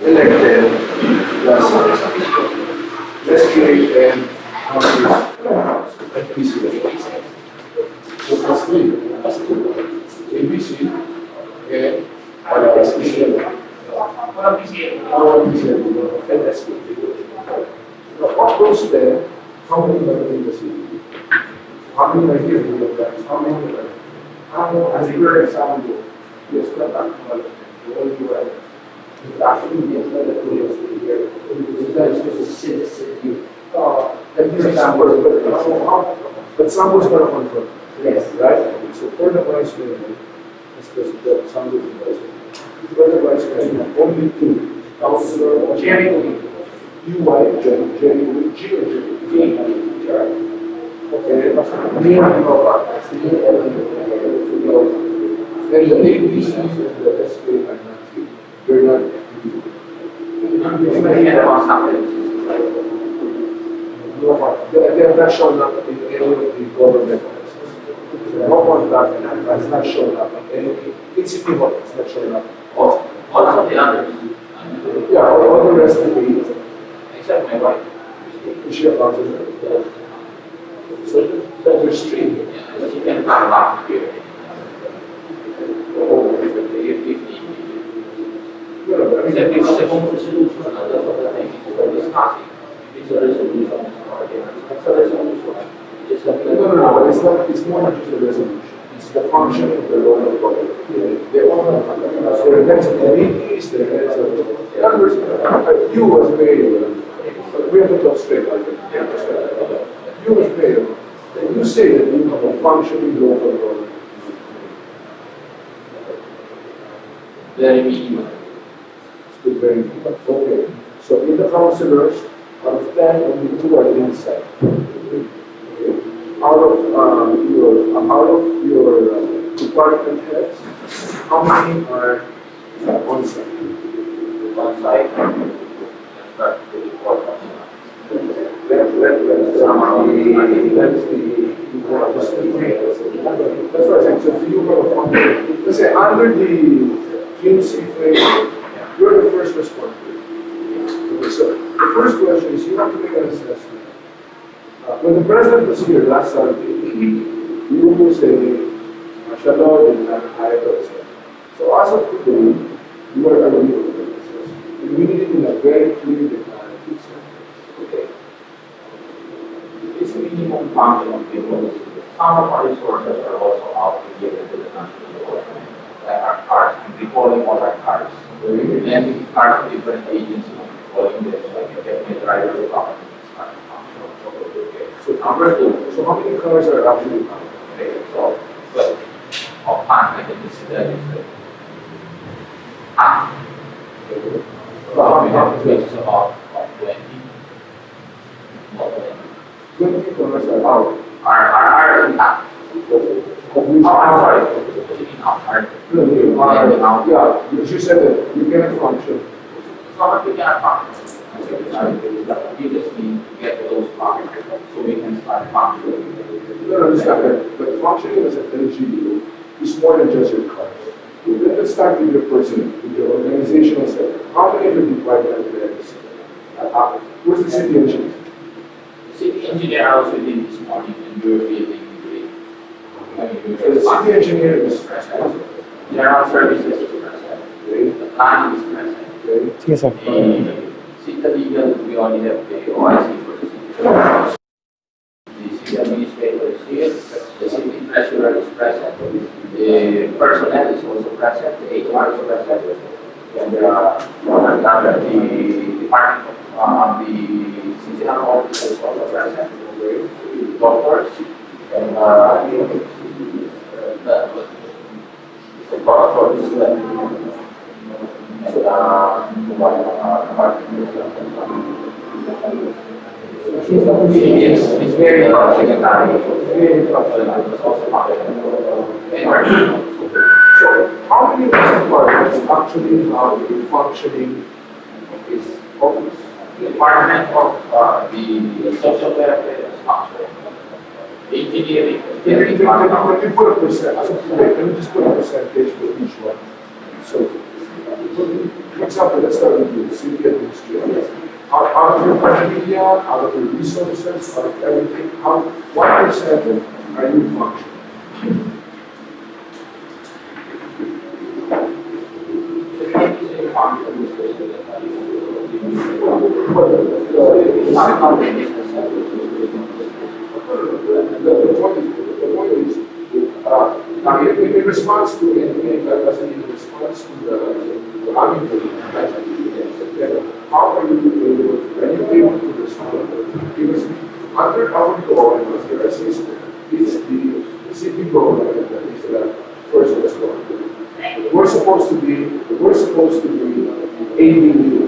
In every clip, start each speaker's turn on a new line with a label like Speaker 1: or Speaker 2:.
Speaker 1: elected plus let's create an NPC. So plus 3, ABC, and PCL. And SP. Now, of those there, how many are in the city? How many are here in the class? How many are there? As a good example, yes, not that much. The only way. It's actually the other players here. Because that is just a city. But someone's going to confirm. Yes. Right? So for the vice mayor, it's the someone's vice mayor. For the vice mayor, only 2. Councilor, Jerry, UI, Jerry, G or Jerry? Okay. Me and then the ABCs and the SK are not here. They're not here. They're not shown up in any of the government offices. The government document has not shown up in any. In City Hall, it's not shown up.
Speaker 2: Also the others.
Speaker 1: Yeah, all the rest of the
Speaker 2: Except my wife.
Speaker 1: is she a councilor? So there's 3.
Speaker 2: Yeah, she can have a lot here.
Speaker 1: Oh,
Speaker 2: If
Speaker 1: yeah, I mean,
Speaker 2: except if it's a home resolution, that's what the thing is for discussing. If it's a resolution, it's a resolution. Just like
Speaker 1: no, it's not. It's more than just a resolution. It's the function of the local government. They all have their heads of committees, their heads of. In other words, you as mayor, we have to talk straight like that. You as mayor, you say that you have a functioning local government.
Speaker 2: very minimal.
Speaker 1: Still very minimal. Okay. So in the councillors, out of 10, only 2 are inside. Okay. Out of your department heads, how many are on site?
Speaker 2: On site, start to report.
Speaker 1: That's what I'm saying. So if you have a function, let's say under the QC framework, you're the first responder. Okay, so the first question is you have to make an assessment. When the president was here last Saturday, you will say, Mashallah, and so as of today, you are a leader of the process. And we need it in a very clear declaration.
Speaker 2: Okay. It's minimum function because some of our resources are also obligated to the national government, like our cards, and we call them all our cards. And cards of different agencies, calling them, so you get the driver of government.
Speaker 1: So number 2, so how many cars are actually counted?
Speaker 2: Okay, so, well, offhand, I can just say that it's half. Which is about 20.
Speaker 1: 20 cars are out.
Speaker 2: Are intact.
Speaker 1: Of which
Speaker 2: I'm sorry.
Speaker 1: yeah, you said that you cannot function.
Speaker 2: It's not that we cannot function. We just need to get those funds so we can start functioning.
Speaker 1: No, understand that. But functioning as an LGU is more than just your cars. Let's start with your person, with your organizational setup. How many of your department heads? Where's the city engineer?
Speaker 2: The city engineer also did this morning and we were feeling great.
Speaker 1: So the city engineer is
Speaker 2: present. General services is present.
Speaker 1: okay.
Speaker 2: The planning is present.
Speaker 1: Okay.
Speaker 2: The city legal, we only have the OIC for the city. The city administrator is here. The city treasurer is present. The personnel is also present. The HR is present. And the department of the seasonal office is also present. Doctors and the authorities it's very functional. Very functional. It's also functional.
Speaker 1: So how many of these departments actually have a functioning office?
Speaker 2: The department of the social welfare is functional. The engineering.
Speaker 1: Can you put a percent? Can you just put a percentage for each one? So For example, let's start with you, city administrator. Out of your familia, out of your resources, out of everything, what percent are you functioning? The point is, in response to the argument, how are you able to respond? Because under our law, as the assistant, it's the city government that is the first responder. We're supposed to be aiding you.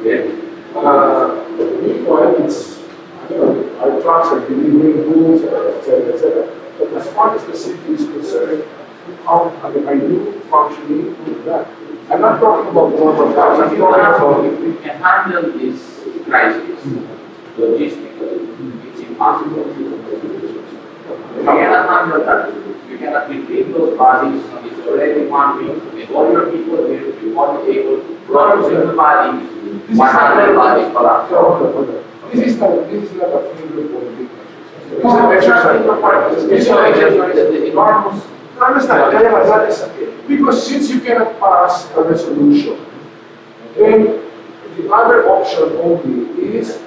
Speaker 1: Okay? Meanwhile, our trucks are delivering goods, etc., etc. But as far as the city is concerned, are you functioning with that? I'm not talking about normal trucks. I'm talking about
Speaker 2: if we can handle this crisis logistically, it's impossible. We cannot handle that. We cannot retrieve those bodies. It's already 1 week. With all your people here, we won't be able to process the bodies. 100 bodies per hour.
Speaker 1: So, this is not a finger pointing. It's
Speaker 2: No,
Speaker 1: an
Speaker 2: it's not
Speaker 1: exercise.
Speaker 2: finger pointing. It's an exercise. The enormous.
Speaker 1: I understand. That is because since you cannot pass a resolution, then the other option only is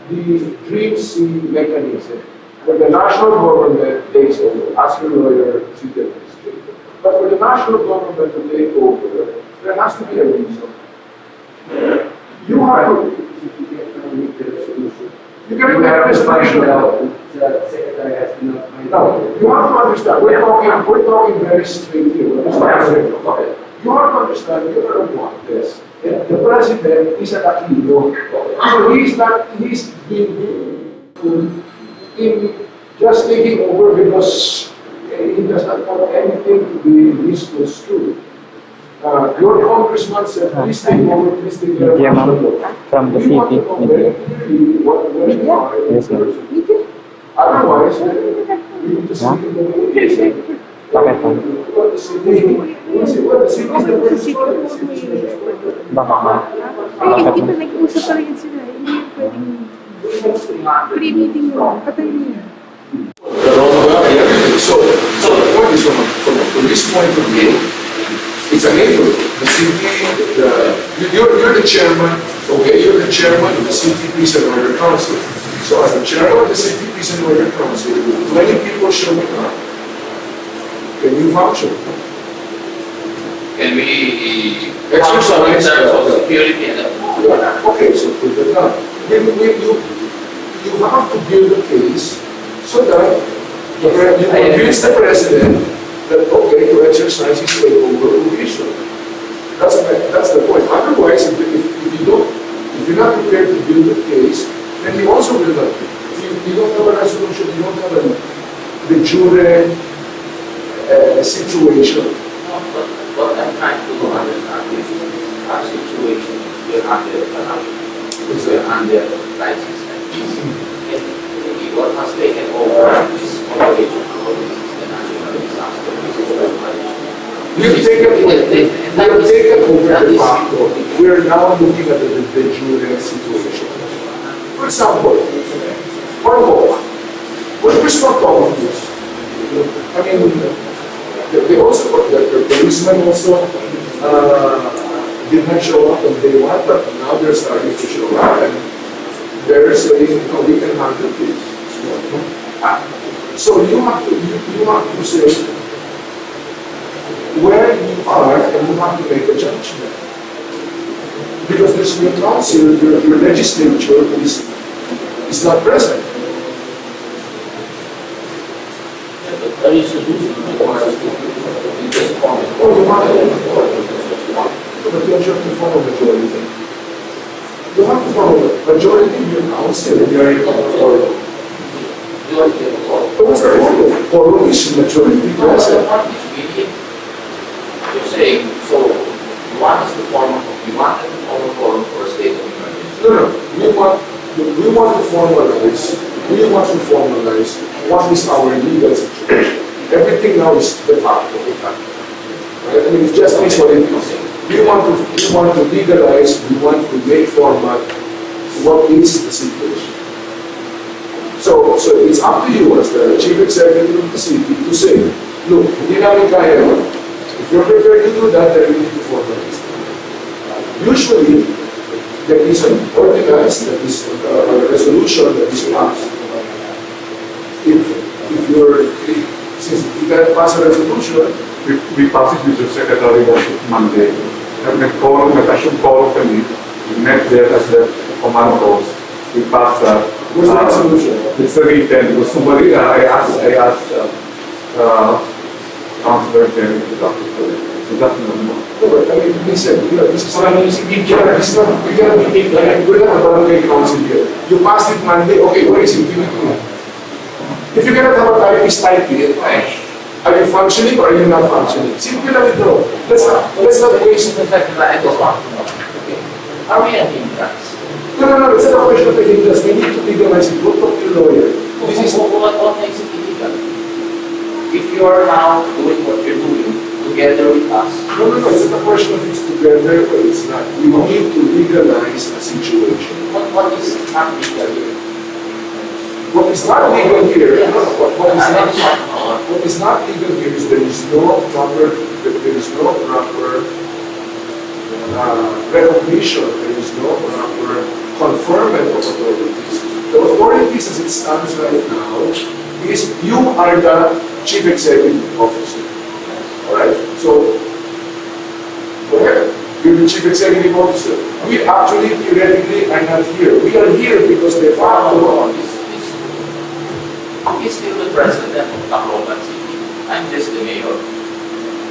Speaker 1: the dream C mechanism, where the national government takes over. Ask your lawyer, city administrator. But for the national government to take over, there has to be a reason. You have to. You can make a resolution.
Speaker 3: The secretary has to not find
Speaker 1: No, you have to understand, we're talking very straight here. You have to understand, you're Romualdez. The president is an Aquino. So he's been in just taking over because he does not want anything to be misconstrued. Your congressman said, please take over, please take care of
Speaker 4: Media, ma'am.
Speaker 1: national.
Speaker 4: From the
Speaker 1: We want
Speaker 4: city.
Speaker 1: to know very clearly what you are.
Speaker 4: Yes, ma'am.
Speaker 1: Otherwise, we need to see the
Speaker 4: Okay, po.
Speaker 1: what the city is the first one.
Speaker 4: Bakit, ma'am?
Speaker 5: Ay, hindi pa nag-usap pa rin sila. Hindi yung pwedeng pre-meeting mo. Patay niya.
Speaker 1: So the point is from a police point of view, it's a neighborhood. The city, you're the chairman, okay, you're the chairman of the City Peace and Order Council. So as the chairman of the City Peace and Order Council, many people showing up. Can you function?
Speaker 2: Can we
Speaker 1: Exercise
Speaker 2: function in terms of
Speaker 1: the-
Speaker 2: security and
Speaker 1: Okay, so put that down. You have to build a case so that you convince the president that, okay, to exercise his takeover provision. That's the point. Otherwise, if you're not prepared to build a case, then you also will not. You don't have a resolution, you don't have the jure situation.
Speaker 2: what I'm trying to understand is our situation, we're under economic, we're under crisis like this. And what has taken over is operation for this is the national disaster management.
Speaker 1: We've taken over the facto. We are now looking at the jure situation. For example, when we start talking this, I mean, they also, the policemen also did not show up on day one, but now they're starting to show up and they're saying, no, we can handle this. So you have to say where you are and you have to make a judgment. Because there's your council, your legislature is not present.
Speaker 2: The resolution requires to just form it.
Speaker 1: Oh, you want but you have to follow majority. You have to follow majority of your council and your what's the problem? Quorum is majority present.
Speaker 2: You're saying, so you want us to form a forum for a state of emergency.
Speaker 1: No, we want to formalize what is our legal situation. Everything now is de facto. Right? I mean, it's just what it is. We want to legalize, we want to make format what is the situation. So it's up to you as the chief executive of the city to say, look, hindi namin kaya yun. If you're prepared to do that, then we need to formalize. Usually, there is an ordinance, there is a resolution that is passed. Since you cannot pass a resolution,
Speaker 6: we passed it with the secretary last Monday. And nag-assume call kami, we met there as the command post. We passed that.
Speaker 1: where's the resolution?
Speaker 6: It's the written. It was somebody, I asked Councilor Terry to talk to her. So that's not more.
Speaker 1: No, but I mean, listen, this is not we cannot be like, we're not a barangay council here. You passed it Monday, okay, where is it? Give it to me. If you cannot have a typist type it, are you functioning or are you not functioning? Simple lang ito. Let's not waste.
Speaker 2: I just want to know, okay, are we an hindrance?
Speaker 1: No, it's not a question of the hindrance. We need to legalize it. Go talk to your lawyer. This is
Speaker 2: What makes it illegal? If you are now doing what you're doing together with us,
Speaker 1: no, it's not a question of it's together or it's not. We need to legalize a situation.
Speaker 2: what is not legal here?
Speaker 1: What is not legal here,
Speaker 2: Yes.
Speaker 1: what is
Speaker 2: I
Speaker 1: not,
Speaker 2: just want to know.
Speaker 1: what is not legal here is there is no proper recognition, there is no proper conferment of authorities. The authorities as it stands right now is you are the chief executive officer. Alright, so go ahead. You're the chief executive officer. We actually theoretically are not here. We are here because they filed the law.
Speaker 2: He's still the president of Tacloban City. I'm just the mayor.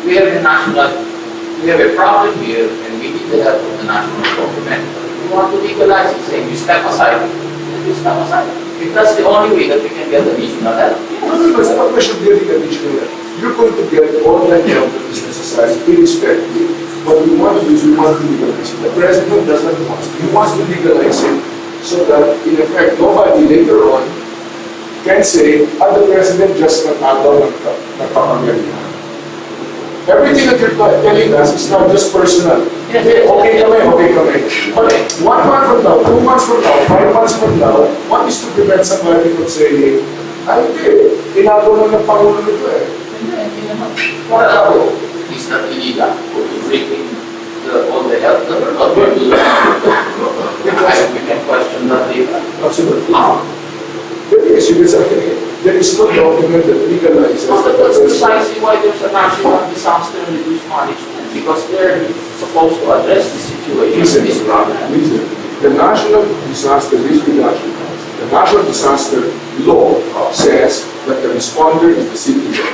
Speaker 2: We have a problem here, and we need the help of the national government. If we want to legalize it, saying you step aside, then you step aside. If that's the only way that we can get additional help,
Speaker 1: No, it's not a question of getting additional help. You're going to get all that help that is necessary, irrespective. What we want to do is we want to legalize it. The president doesn't want it. He wants to legalize it so that, in effect, nobody later on can say, the president just nagtataw nagpapagalingan. Everything that you're telling us is not just personal. Okay kami. But 1 month from now, 2 months from now, 5 months from now, what is to prevent somebody from saying, hindi, tinagawa ng Pangulo nito eh.
Speaker 2: Hindi naman. What about is not illegal for breaking all the health that we're doing? We can question that later.
Speaker 1: Absolutely. There is no document that legalizes.
Speaker 2: That's precisely why there's a national disaster relief management, because they're supposed to address the situation, this problem.
Speaker 1: Listen, the National Disaster Risk Reduction, the National Disaster Law says that the responder is the citizen.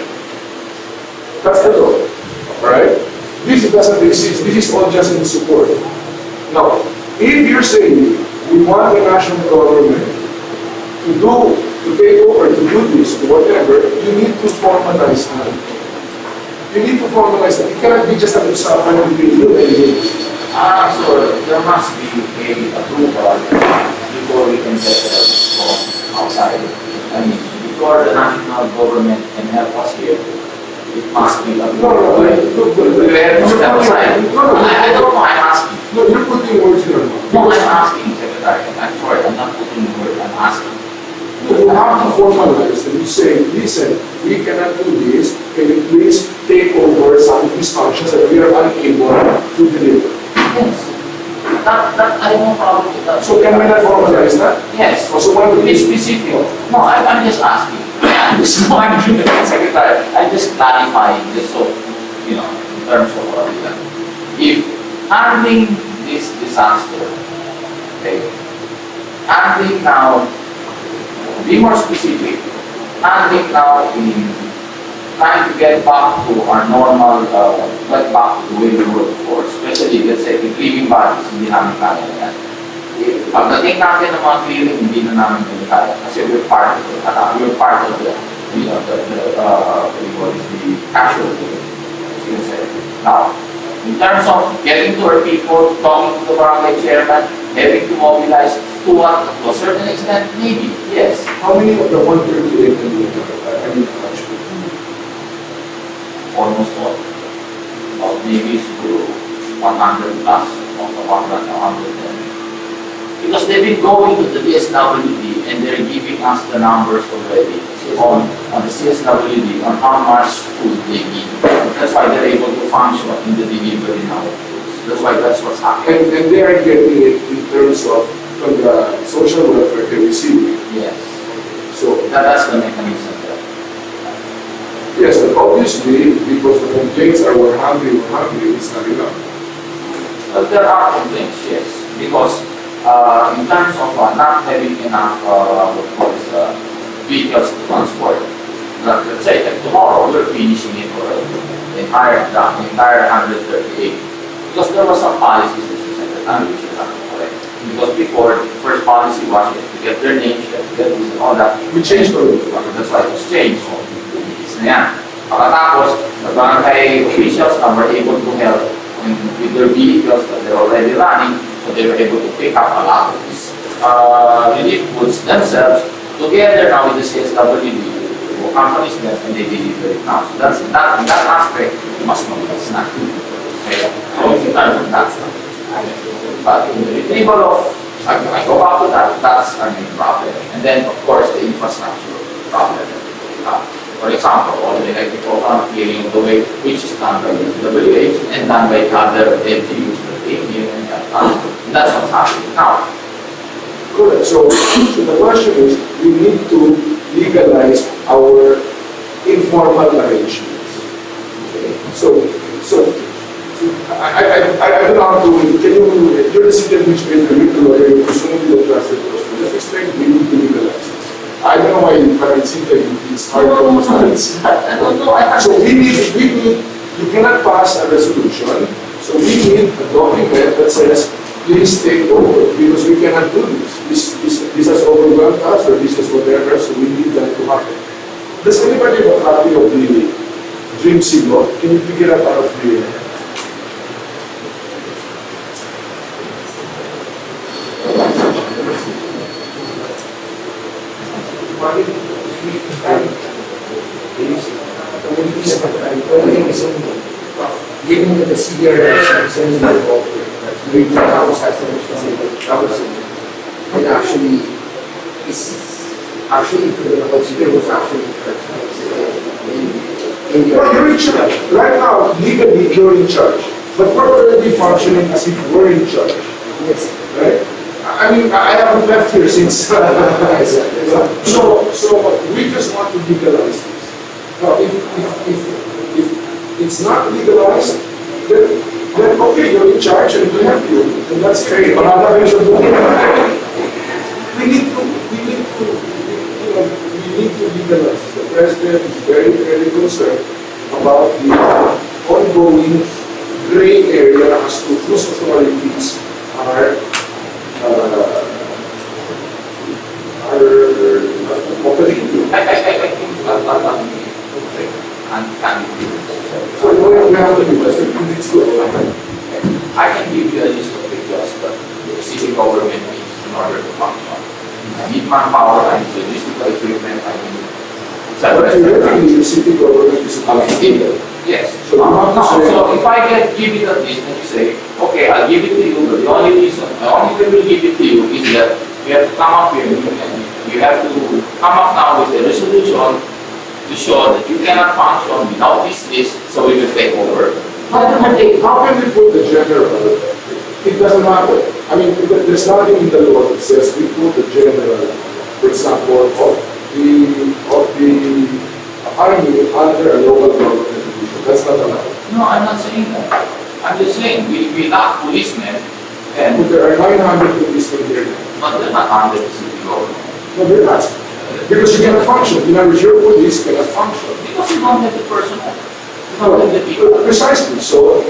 Speaker 1: That's the law, alright? This doesn't exist. This is all just in support. Now, if you're saying we want the national government to take over, to do this, to whatever, you need to formalize that. You need to formalize that. It cannot be just an usapan ng video and
Speaker 2: So there must be a approval before we can get help from outside. I mean, before the national government can help us here, it must be approved. I don't know, I'm asking.
Speaker 1: No, you're putting words in your mouth.
Speaker 2: No, I'm asking, Secretary. I'm sorry, I'm not putting words, I'm asking.
Speaker 1: You have to formalize and you say, listen, we cannot do this, can you please take over some of these functions that we are unable to deliver?
Speaker 2: Yes. That I have no problem with that.
Speaker 1: So can we not formalize that?
Speaker 2: Yes.
Speaker 1: So when
Speaker 2: To
Speaker 1: we
Speaker 2: be specific. No, I'm just asking. So I'm doing the Secretary. I'm just clarifying this, so, in terms of what we can. If handling this disaster, okay, handling now, be more specific, handling now in trying to get back to our normal, get back to the way we were before, especially, let's say, the cleaning bodies, hindi namin kaya yan. Pagdating natin ng mga cleaning, hindi na namin kaya kasi we're part of it. We're part of the casualty. Now, in terms of getting to our people, talking to the barangay chairman, having to mobilize to what, to a certain extent, maybe, yes.
Speaker 1: how many of the 138 can you touch?
Speaker 2: Almost all. About maybe to 100 plus, of the 110. Because they've been going to the DSWD and they're giving us the numbers already on the CSWD on how much food they need. That's why they're able to function in the delivery now. That's why that's what's happening.
Speaker 1: And they are getting it in terms of from the social welfare they receive.
Speaker 2: Yes.
Speaker 1: So
Speaker 2: That's the mechanism there.
Speaker 1: yes, but obviously because the complaints are we're hungry, it's not enough.
Speaker 2: But there are complaints, yes. Because in terms of not having enough vehicles to transport, let's say like tomorrow we're finishing it already, the entire 138. Because there was some policies that the secretary should have correct. Because before, the first policy was to get their names, to get this and all that.
Speaker 1: We changed the rules.
Speaker 2: That's why it was changed. So, it's na yan. Pagkatapos, the barangay officials were able to help with their vehicles that they're already running, so they were able to pick up a lot of these relief goods themselves together now with the CSWD who accompanies them and they deliver it now. So that's that aspect must not be snapped. Okay. So in terms of that stuff. But in the retrieval of, I go back to that, that's our main problem. And then of course the infrastructure problem. For example, all the electrical clearing of the way, which is done by the WH and done by other LGUs that came here and that's what's happening now.
Speaker 1: Correct. So the question is, we need to legalize our informal arrangements. Okay. So I don't know how to, you're the city administrator, you're the lawyer, you're presumably the trusted person. Just explain, we need to legalize. I don't know why it seems like it's hard to understand. So we need, you cannot pass a resolution, so we need a document that says, please take over, because we cannot do this. This has overwhelmed us, or this is whatever, so we need that to happen. Does anybody have a copy of the Dream Sea law? Can you figure it out of the...
Speaker 3: Given that the severe sending the ball, the House has the responsibility. And actually, if you're going to consider what's actually in the
Speaker 1: Well, you're in charge. Right now, legally, you're in charge. But we're already functioning as if we're in charge.
Speaker 3: yes.
Speaker 1: Right? I mean, I haven't left here since. So we just want to legalize this. Now, if it's not legalized, then okay, you're in charge and we have you, and that's great. But I'm not going to do it. We need to legalize. The president is very, very concerned about the ongoing gray area as to whose authorities are operating. So we have to do this.
Speaker 2: I can give you a list of figures that the city government needs in order to function. I need manpower, I need logistical equipment, I need
Speaker 1: But theoretically, the city government is
Speaker 2: yes.
Speaker 1: So you have to say-
Speaker 2: So if I get give it at least, and you say, okay, I'll give it to you, but the only way we'll give it to you is that you have to come up here and you have to come up now with a resolution to show that you cannot function without this, so we will take over.
Speaker 1: How can we put the general? It doesn't matter. I mean, there's nothing in the law that says we put the general, for example, of the army under a local government division. That's not allowed.
Speaker 2: No, I'm not saying that. I'm just saying we lack policemen, and
Speaker 1: But there are 900 policemen here now.
Speaker 2: but they're not under the city government.
Speaker 1: No, they're not. Because you cannot function. In other words, your police cannot function.
Speaker 2: Because you don't have the personnel. You don't have the people.
Speaker 1: Precisely. So,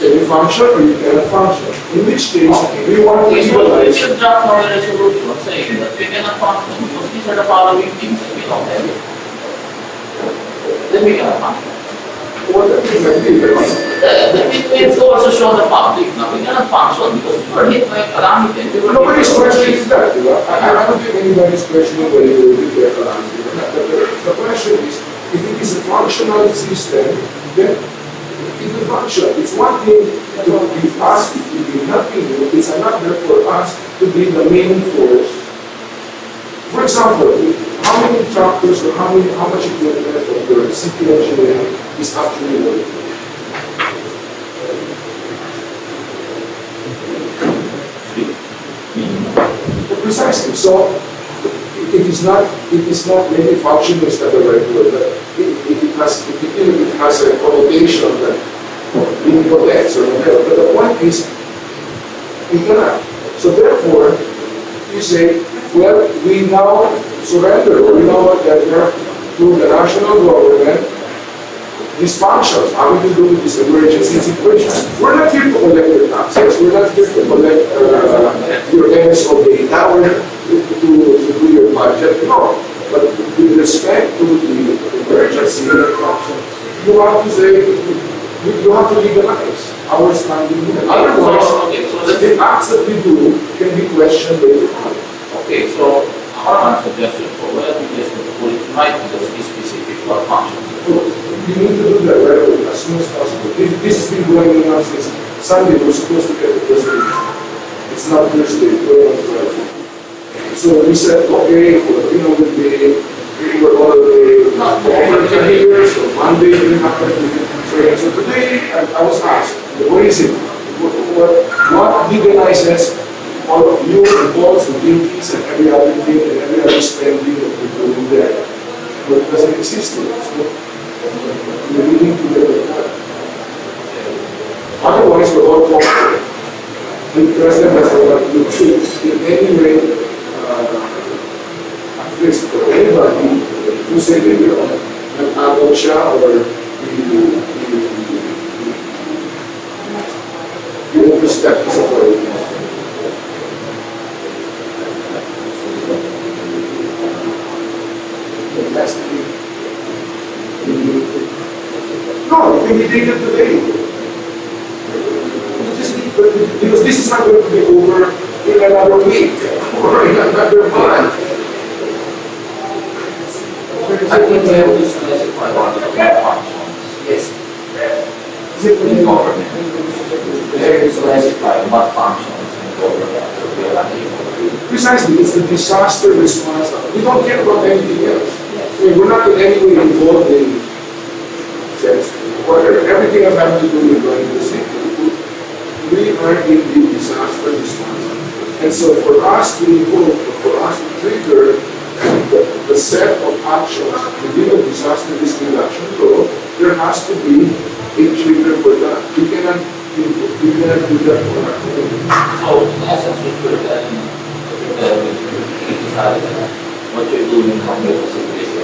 Speaker 1: can you function or you cannot function? In which case, we want to
Speaker 2: Okay, so we
Speaker 1: legalize.
Speaker 2: should draft our resolution saying that we cannot function because these are the following things that we don't have it. Then we cannot function.
Speaker 1: What that thing might be,
Speaker 2: We have to also show the public that we cannot function because we were hit by a calamity. We were
Speaker 1: Nobody's
Speaker 2: hit by a
Speaker 1: questioning that, di ba? I don't think anybody's questioning whether you will be or not. The question is, if it is a functional system, then it will function. It's one thing to be us to be helping you, it's another for us to be the main force. For example, how many tractors or how much equipment of your city engineering is actually working? Precisely. So it is not maybe functional is not the right word, but it has a connotation that of being protects or whatever. But the point is it cannot. So therefore you say, well, we now surrender, or we now surrender to the national government these functions, having to do with this emergency situation. We're not here to collect your taxes, we're not here to collect your NSO data, or to do your budget, no. But with respect to the emergency function, you have to say, you have to legalize our standing here. Otherwise, the acts that we do can be questioned later on.
Speaker 2: Okay, so our suggestion for whether we just put it might be specific to our functions.
Speaker 1: You need to do that right away, as soon as possible. This has been going on since Sunday. We're supposed to get the press release. It's not Thursday, it's going on Friday. So we said, okay, with the, we were all over 10 years, so Monday didn't happen. So today, I was asked, what is it? What legalizes all of you and balls and duties and every other thing and every other spending that we're doing there? But it doesn't exist yet. So we're needing to get it done. Otherwise, we're all talking. The president has in any way, at least for anybody who say that you're an adult child or you overstep his authority. No, it can be taken today. Because this is not going to be over in another week or in another month.
Speaker 2: I think we have to specify what the functions.
Speaker 1: Yes.
Speaker 2: In government. We have to specify what functions in government we are unable to do.
Speaker 1: Precisely, it's the disaster response. We don't care about anything else. I mean, we're not in any way involved in whatever, everything has having to do with running the city. We are in the disaster response. And so for us to involve, for us to trigger the set of actions within the disaster risk reduction law, there has to be a trigger for that. We cannot do that for our own.
Speaker 2: So in essence, we could criticize what you're doing from the situation.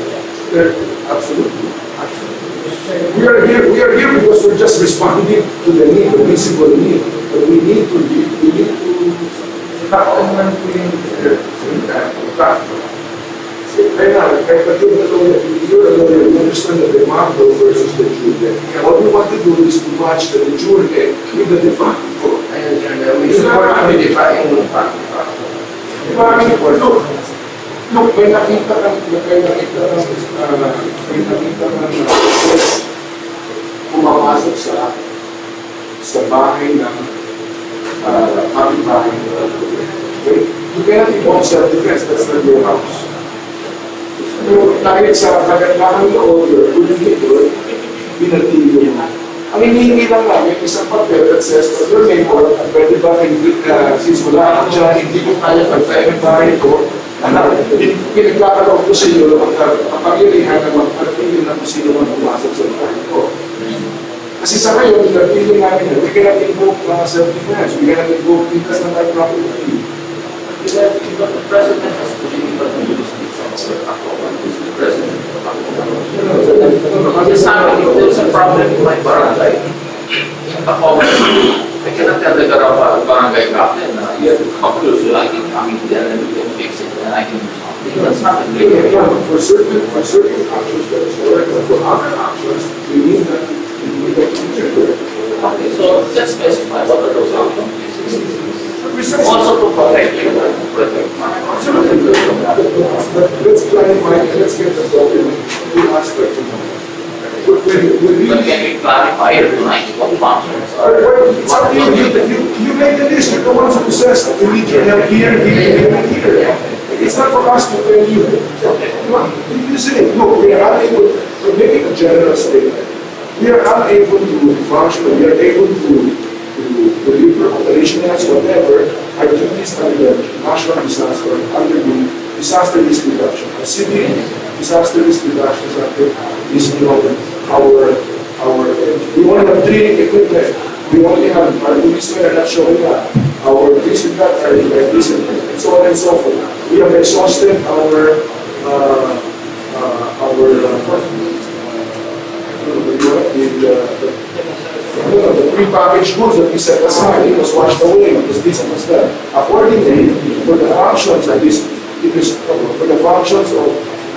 Speaker 1: Absolutely. We are here because we're just responding to the need, the visible need. But we need to you're a lawyer, you understand the de facto versus the jure. What we want to do is to match the de jure with the de facto.
Speaker 3: It's important to define the facto.
Speaker 1: Look, may nakita pumapasok sa bahay ng kapitbahay. You cannot involve self-defense, that's not your house. Kahit sa kagandahan loob, you're putting it doon, pinatilo mo. Ang hinihingi lang namin, isang papel that says, your neighbor, pwede ba since wala ka dyan, hindi ko kaya pagtayo ng bahay ko, pinagkakaroon ko sa iyo ang kapangyarihan na magpapili na kung sino man pumasok sa bahay ko. Kasi sa ngayon, pinagpili namin we cannot invoke self-defense, we cannot invoke because of our property.
Speaker 2: But the president has to be able to use this the president. Just if there's a problem in my barangay, in Tacoma, I cannot tell the barangay captain, you have to come close so I can come in there and we can fix it and I can do something. That's not a great idea.
Speaker 1: For certain actions that is correct, but for other actions, we need that to trigger.
Speaker 2: Okay, so let's specify what are those actions.
Speaker 1: Precisely.
Speaker 2: Also to protect you and protect my
Speaker 1: Let's clarify, let's get the document, two aspects of it.
Speaker 2: But can we clarify here tonight what functions are?
Speaker 1: It's up to you make the list, you're the ones who says we need your help here, here, and here. It's not for us to tell you. You say, look, we are unable, we're making a general statement. We are unable to function, we are able to deliver operationalize whatever our duties under the national disaster, under the disaster risk reduction. A civil disaster risk reduction is under this, we only have training equipment. We only have our policemen are not showing up. Our this and that are like this and so on and so forth. We have exhausted the prepackaged goods that we set aside, it was washed away because this was that. Accordingly, for the functions of this, for the functions of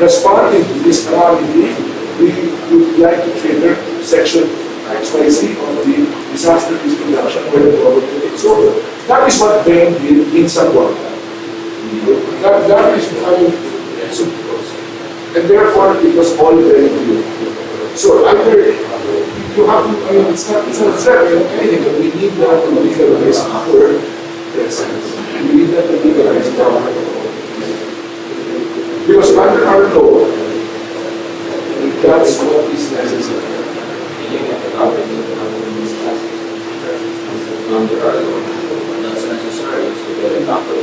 Speaker 1: responding to this calamity, we would like to trigger section XYZ of the disaster risk reduction where the government takes over. That is what Ben did in Zamboanga. That is, and therefore it was all very clear. So either you have to, it's not anything, but we need that to legalize our presence. We need that to legalize our because under our law, that's what is necessary.
Speaker 2: Under our law, that's necessary to get a copy.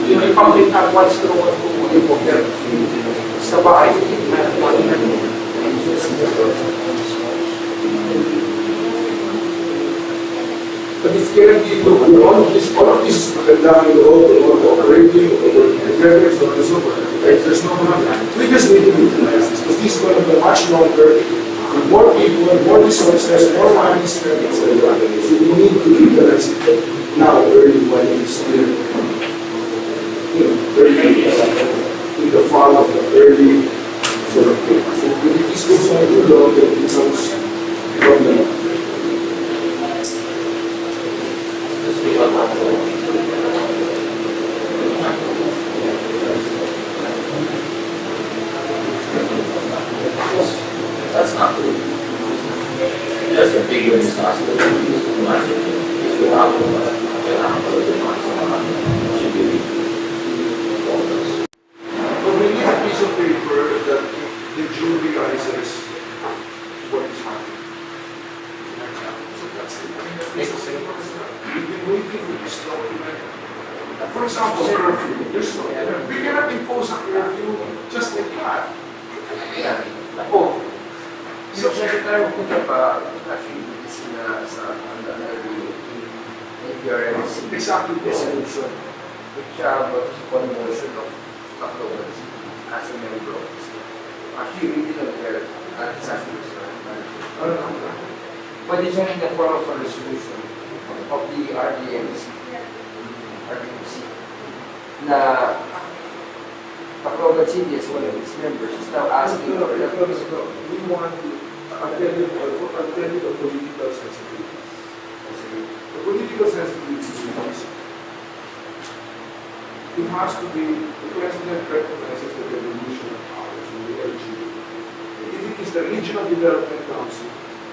Speaker 3: Yung public at once to sa bahay, but it's guaranteed to all of this down the road, operating, there's no money. We just need to utilize this because this is going to be much longer, with more people, more resources, more money spent, etc. So we need to utilize it now, early when it's still, early in the fall of the early sort of thing. So if this goes on too long, then it becomes a problem.
Speaker 2: That's not true. That's a bigger disaster. If you have should be
Speaker 1: But we need a piece of paper that the jury realizes what is happening. So that's it. It's the same as that. We've been waiting for this document. For example, curfew. We cannot impose a curfew just like that. Oh.
Speaker 3: So, Secretary, kung actually, this sa APRNC
Speaker 1: Exactly.
Speaker 3: resolution, which was one motion of Romualdez as a member of this. Actually, regional care at disaster risk management. Pwede siya in the form of a resolution of the RDMC, na Romualdez City as one of its members is now asking for that.
Speaker 1: We want to attend to the political sensitivity. The political sensitivity is it has to be, the president recognizes the devolution of powers in the LGU. If it is the Regional Development Council,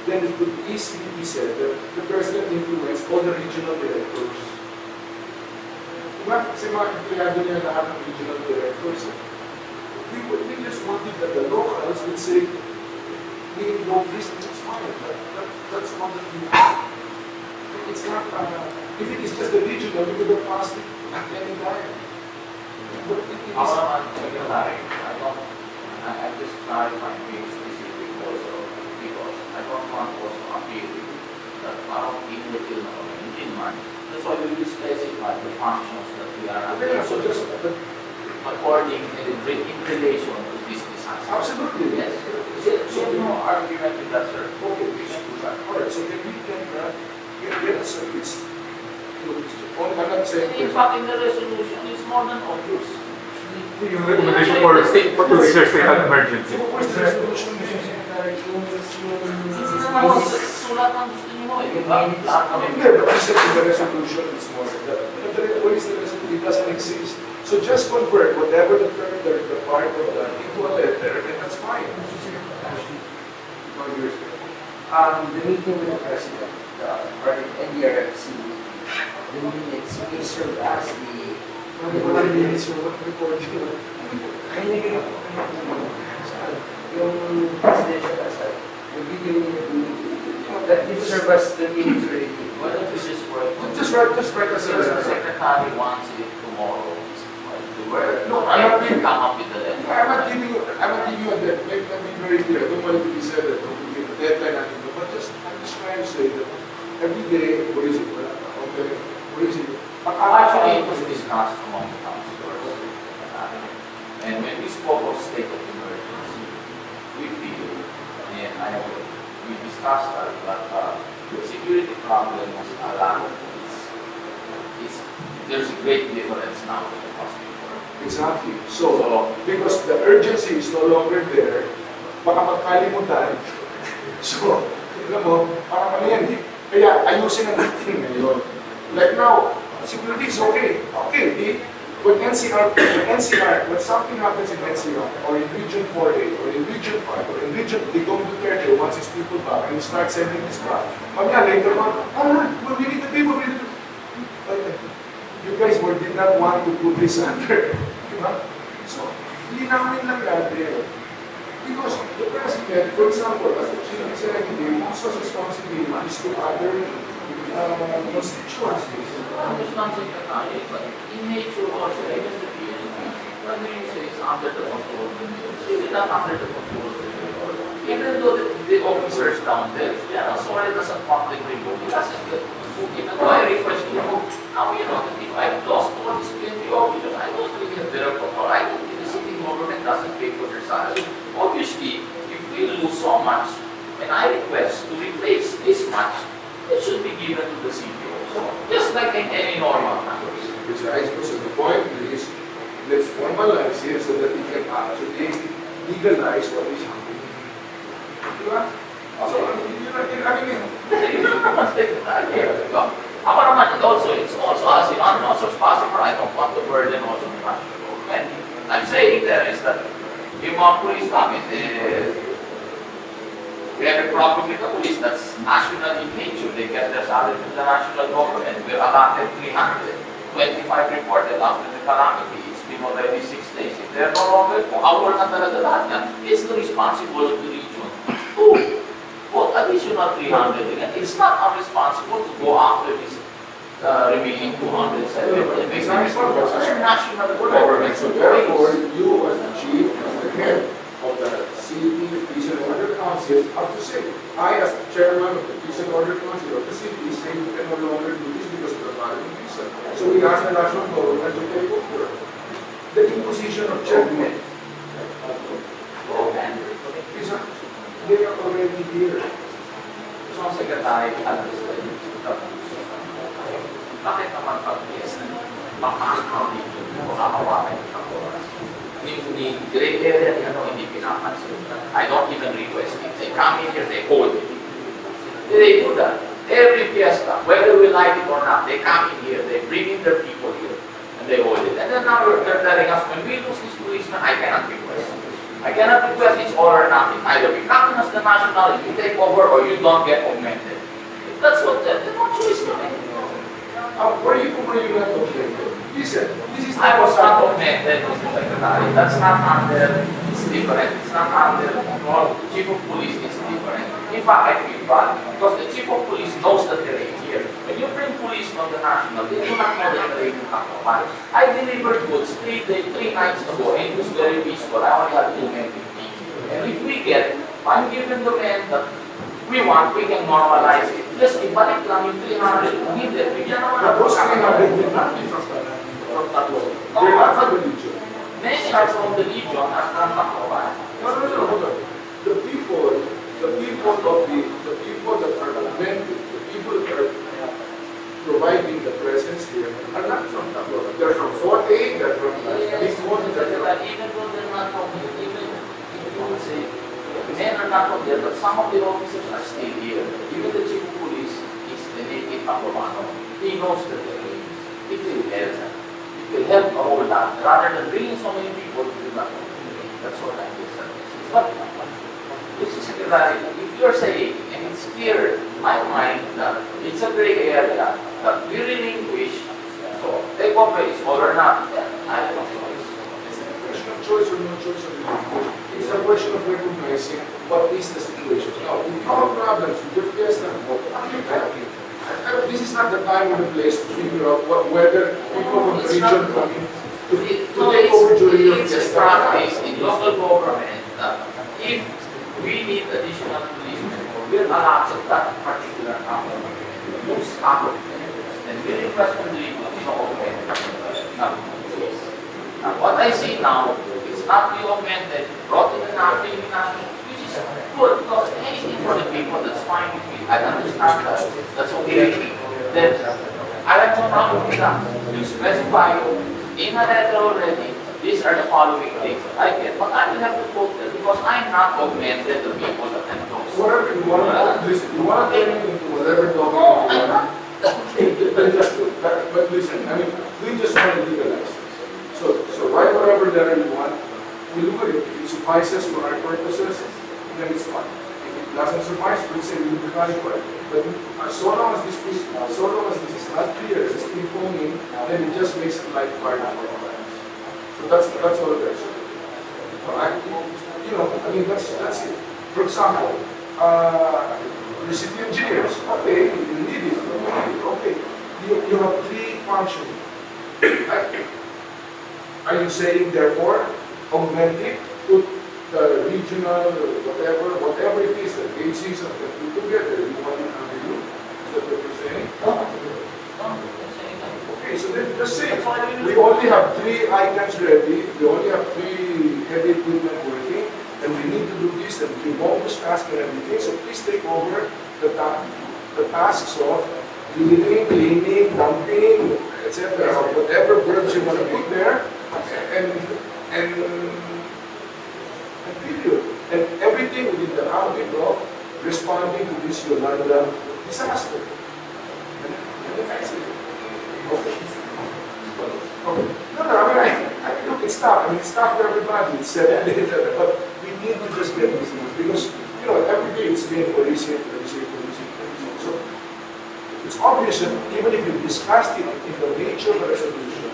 Speaker 1: then it could easily be said that the president influenced all the regional directors. Kasi mga empleyado niya lahat ng regional directors. We just wanted that the locals would say, we invoke this, it's fine. That's one that we have. It's not, if it is just the regional, we could have passed it at any time. But it is.
Speaker 2: I just clarify being specific also because I don't want also appeal that parang in man. That's why we will specify the functions that we are
Speaker 1: So just,
Speaker 2: according in relation to this disaster.
Speaker 1: absolutely.
Speaker 2: Yes. So no argument with that, sir.
Speaker 1: Okay, we should do that. Alright, so then we can get a service. I'm not saying.
Speaker 2: In fact, in the resolution, it's more than obvious.
Speaker 6: Yung recommendation for to declare state of emergency.
Speaker 1: Where's the resolution?
Speaker 2: Sulat ang gusto niyo eh. Lahat kami.
Speaker 1: Yeah, but I said in the resolution it's more than that. But what is the resolution? It doesn't exist. So just convert whatever the term, the part of that into a letter, and that's fine.
Speaker 7: The meeting with the president, or the NDRFC, the minutes may serve as the
Speaker 1: What minutes or what report you want?
Speaker 7: yung presidential aside, yung video niya that will serve as the minutes for the meeting.
Speaker 2: Why don't we just work?
Speaker 1: Just write us a
Speaker 2: Since the
Speaker 1: letter.
Speaker 2: secretary wants it tomorrow,
Speaker 1: No, I'm not
Speaker 2: I
Speaker 1: giving-
Speaker 2: come up with the letter.
Speaker 1: I'm not giving you a deadline. Let me be very clear. I don't want it to be said that don't give a deadline, but I'm just trying to say that every day, what is it? Okay, what is it?
Speaker 2: Actually, it was discussed among the councilors. And when we spoke of state of emergency, we feel, and we discussed that, the security problem was a lot. There's a great difference now than it was before.
Speaker 1: Exactly. So, because the urgency is no longer there, baka magkalimutan. So, alam mo, parang ano yan eh. Kaya ayusin na natin ngayon. Like now, security is okay. Okay, when when something happens in NCR, or in Region 4A, or in Region 5, or in Region Digong Duterte wants his people back, and you start sending this back. Mamaya later on, we need the people, we need the people. You guys did not want to put this under. Diba? So, linawin lang natin. Because the president, for example, as the chief executive, whose responsibility is to other constituencies.
Speaker 2: Understand secretary, but in nature also, even the PNP, when you say it's under the control of the mayor, it's really not under the control of the mayor. Even though the officers down there, sorry, doesn't public report, it doesn't get even though I request you, now you know that if I've lost all these PNP officers, I don't really have better control. I don't think the city government doesn't pay for their salary. Obviously, if we lose so much, and I request to replace this much, it should be given to the city also. Just like in any normal country.
Speaker 1: Precisely. So the point is, let's formalize it so that we can actually legalize what is happening. Diba? So,
Speaker 2: Ako naman, it's also as in also as possible, I don't want to burden also the national government. I'm saying there is that yung mga police namin, we have a problem with the police that's national in nature. They get their salary from the national government. We're allotted 325 reported after the calamity. It's been already 6 days. If they're no longer, kung awal na talaga lahat yan, it's the responsible of the region to put additional 300 again. It's not unresponsible to go after this remaining 207. It's national government.
Speaker 1: So therefore, you as the chief, as the head of the city Peace and Order Council, have to say, I as the chairman of the Peace and Order Council of the city say we can no longer do this because of the following reason. So we ask the national government to take over the imposition of checkmate. They are already here.
Speaker 2: So ang secretary, bakit naman pag-yes na makakaw dito, makakawakan yung oras? Yung gray area, hindi pinapansin. I don't even request it. They come in here, they hold it. They do that. Every fiesta, whether we like it or not, they come in here, they bring in their people here, and they hold it. And then now they're telling us, when we lose this policeman, I cannot request. I cannot request it's all or nothing. Either we come as the national, you take over, or you don't get augmented. If that's what there's no choice to make.
Speaker 1: Were you not augmented? Listen, this is
Speaker 2: I was not augmented, Mr. Secretary. That's not under, it's different. It's not under, chief of police is different. In fact, I feel bad because the chief of police knows the terrain here. When you bring police from the national, they do not know the terrain in Tacloban. I delivered goods 3 nights ago and it was very peaceful. I only had 2 men with me. And if we get, I'm giving the men that we want, we can normalize it. Just ibalik lang yung 300 kung hindi. Bigyan naman
Speaker 1: But
Speaker 2: ako
Speaker 1: those
Speaker 2: sa
Speaker 1: 300 did not be from
Speaker 2: Tacloban.
Speaker 1: They're not from the Legion.
Speaker 2: Many are from the Legion and from Tacloban.
Speaker 1: No, hold on. The people that are augmented, the people that are providing the presence here are not from Tacloban. They're from 4A, they're from Big One, they're from...
Speaker 2: Even though they're not from here, even if you would say, men are not from there, but some of the officers are still here. Even the chief of police is the native Taclobano. He knows the terrain. It will help. It will help a whole lot, rather than bringing so many people to do nothing. That's what I think. But, Mr. Secretary, if you're saying, and it's clear in my mind that it's a gray area, that we relinquish, so takeover is all or not, then I don't know.
Speaker 3: It's a question of choice or no choice of individual. It's a question of recognizing what is the situation. Now, if you have problems with your fiesta, this is not the time or the place to figure out whether people from the region come in to take over during your
Speaker 2: It's a
Speaker 3: fiesta.
Speaker 2: practice in local government that if we need additional policemen, we'll allot that particular company. Most half of them. And we request from the Now, what I see now is not be augmented, brought in the national, which is good, because anything for the people, that's fine with me. I understand that, that's okay with me. Then, I like to know with that. You specify in a letter already, these are the following things that I get, but I will have to quote them because I'm not augmented the people that I'm those.
Speaker 3: Whatever you want to listen, you want to get into whatever topic
Speaker 2: No,
Speaker 3: you
Speaker 2: I'm
Speaker 3: want.
Speaker 2: not.
Speaker 3: But listen, I mean, we just want to legalize this. So write whatever letter you want. We look at it. If it suffices for our purposes, then it's fine. If it doesn't suffice, we'll say we will clarify. But so long as this is not clear, it's still going, then it just makes life harder for all of us. So that's all it is. Alright? You know, I mean, that's it. For example, the city engineers, okay, you need it, okay. You have three functions. Right? Are you saying, therefore, augment it, put the regional, whatever it is, the agencies of the two together, you want it under you? Is that what you're saying? Okay, so then just say, we only have three items ready, we only have three heavy equipment working, and we need to do this, and we won't discuss and everything, so please take over the tasks of cleaning, dumping, etc., or whatever verbs you want to put there, and period. And everything within the ambit of responding to this Yolanda disaster. And that's it. Okay. No, I mean, look, it's tough. I mean, it's tough for everybody. It's 7 days, but we need to just get this thing because, you know, every day it's being policing. So, it's obvious that even if you discussed it in the nature of a resolution,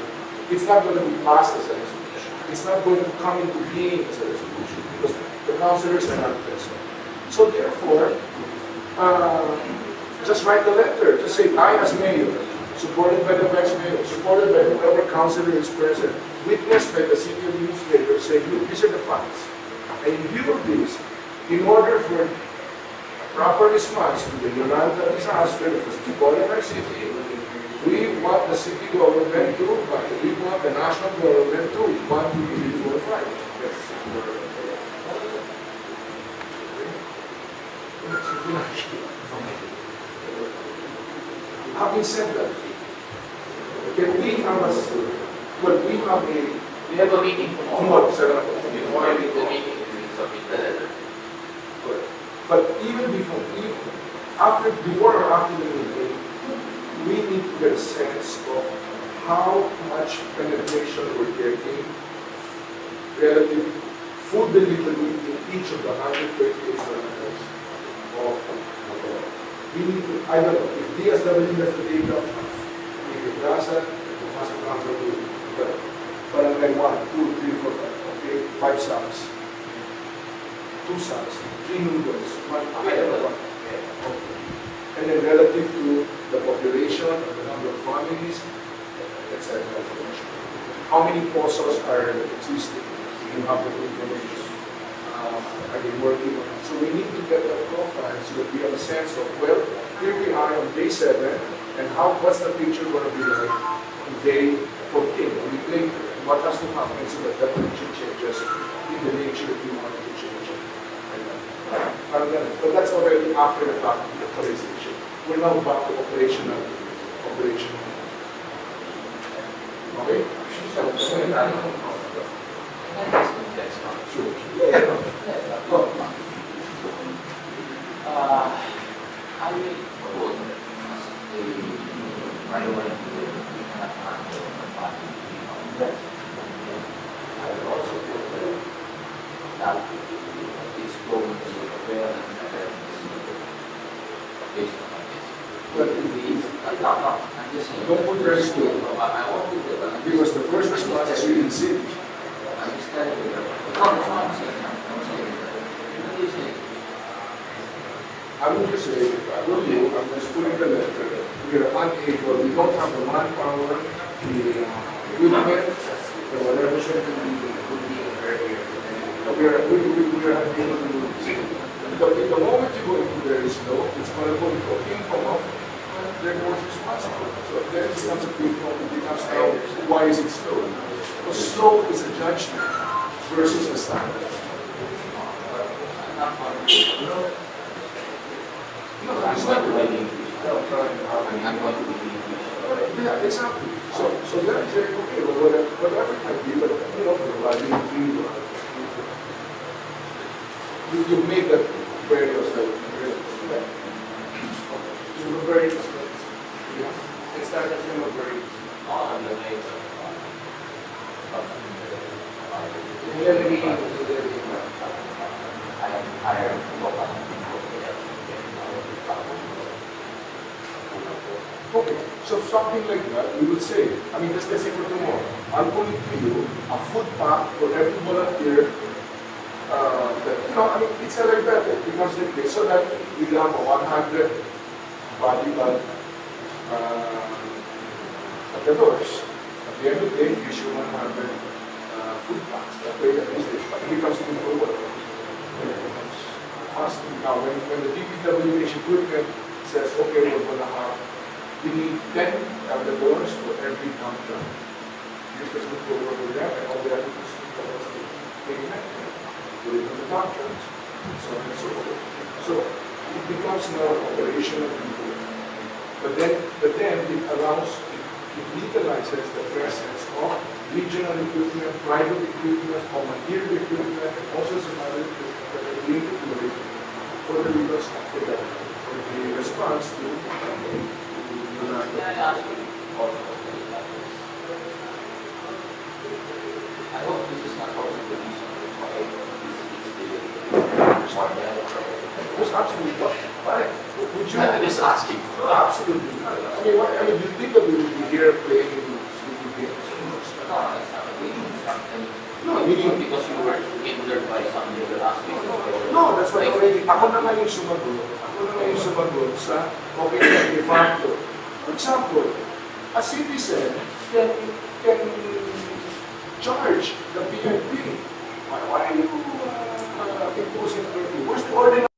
Speaker 3: it's not going to be passed as a resolution. It's not going to come into being as a resolution because the councillors are not present. So therefore, just write the letter. Just say, I as mayor, supported by the vice mayor, supported by whoever councillor is present, witnessed by the city administrator, say, look, these are the facts. And in view of this, in order for proper response to the Yolanda disaster that was befalling our city, we want the city government to, but we want the national government to, 1, 2, 3, 4, 5. Having said that, can we have
Speaker 2: We have a meeting tomorrow. Before the meeting, we will submit the letter.
Speaker 3: But even before or after the meeting, we need to get a sense of how much penetration we're getting relative food delivery in each of the 128 kilometers of we need to, I don't know, if DSW has the data, if it doesn't, it must come from you. But I'm like 1, 2, 3, 4, 5, okay, 5 sacks, 2 sacks, 3 noodles, 1, I don't know. Okay. And then relative to the population, the number of families, etc. How many pozos are existing? You have the information. Are they working on it? So we need to get that profile so that we have a sense of, well, here we are on day 7, and what's the picture going to be like on day 14? And we think what has to happen so that that picture changes in the nature that we want it to change. But that's already after the fact of the authorization. We're now back to operational. Okay? Sure. Yeah.
Speaker 2: I will put as a priority Yes. I will also put that it's going to be very based on this.
Speaker 1: But
Speaker 2: If it is, no, I'm just saying.
Speaker 1: Don't put very slow.
Speaker 2: I won't put it, but I'm
Speaker 1: because the first response is really city.
Speaker 2: I'm just telling you. No, that's what I'm saying. I'm saying. What are you saying?
Speaker 1: I would just say, if I were you, I'm just putting the letter, we're unable, we don't have the manpower, the equipment, or whatever should be earlier. We are unable to do it. The moment you go into very slow, it's going to go into a ping pong, they're more responsible. So then it becomes a ping pong, it becomes now, why is it slow? Because slow is a judgment versus a standard. No,
Speaker 2: I'm
Speaker 1: it's
Speaker 2: going
Speaker 1: not
Speaker 2: to
Speaker 1: really.
Speaker 2: be I'm going to be
Speaker 1: Yeah, exactly. So then say, okay, well, whatever it might be, but you know, for value you made that very yourself. You were very, yeah. It's not that you were very.
Speaker 2: on the way. I am hired
Speaker 1: Okay, so something like that, we will say, I mean, let's say for tomorrow, I'll put it to you, a food pack for every volunteer. That, you know, I mean, it's like that, it becomes like this, so that we have a 100 body bag at the doors. At the end of the day, you issue 100 food packs. That way, at least it becomes food for work. It becomes fasting. Now, when the DPWH equipment says, okay, we're going to have, we need 10 at the doors for every dump truck. You can look over with that, and all they have to do is take it back, put it on the dump trucks, so on and so forth. So it becomes now operational people. But then it allows, it legalizes the presence of regional equipment, private equipment, commandeered equipment, and also some other equipment that are linked to it for the legal stuff, for the response to
Speaker 2: Can I ask you also? I hope this is not also the reason why it's
Speaker 1: Because absolutely, but would you?
Speaker 2: I'm just asking.
Speaker 1: Absolutely not. I mean, you think that we would be here playing stupid games?
Speaker 2: No, it's not a reason.
Speaker 1: No,
Speaker 2: Meaning because you were hindered by something that last week.
Speaker 1: No, that's why already, ako naman yung sumagot sa, okay, de facto. For example, a citizen can charge the PNP. Why are you imposing curfew? Where's the ordinance?